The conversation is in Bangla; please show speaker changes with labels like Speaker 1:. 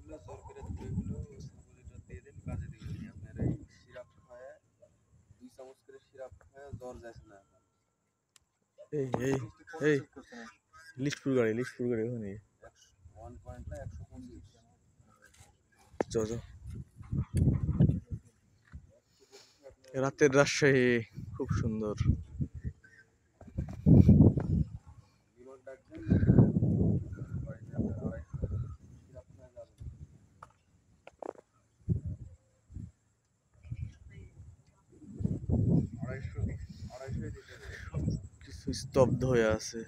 Speaker 1: জোর করে এগুলো 2 লিটার দিয়ে দিন, কাজে দিবেন নি। আপনার এই সিরাপ খায় 2 চামচ করে সিরাপ খায় জ্বর যাচ্ছে না এখন।
Speaker 2: এই এই এই লিস্টপুর গাড়ি ওখানে
Speaker 1: 1 পয়েন্ট না 125।
Speaker 2: চল চল। রাতের রাজশাহী খুব সুন্দর।
Speaker 1: বিমল ডাক দেন, বাড়িতে আপনার 250 সিরাপ খায় যাবেন। আড়াইশো দিতে হবে।
Speaker 2: কিছু স্তব্ধ হয়ে আছে।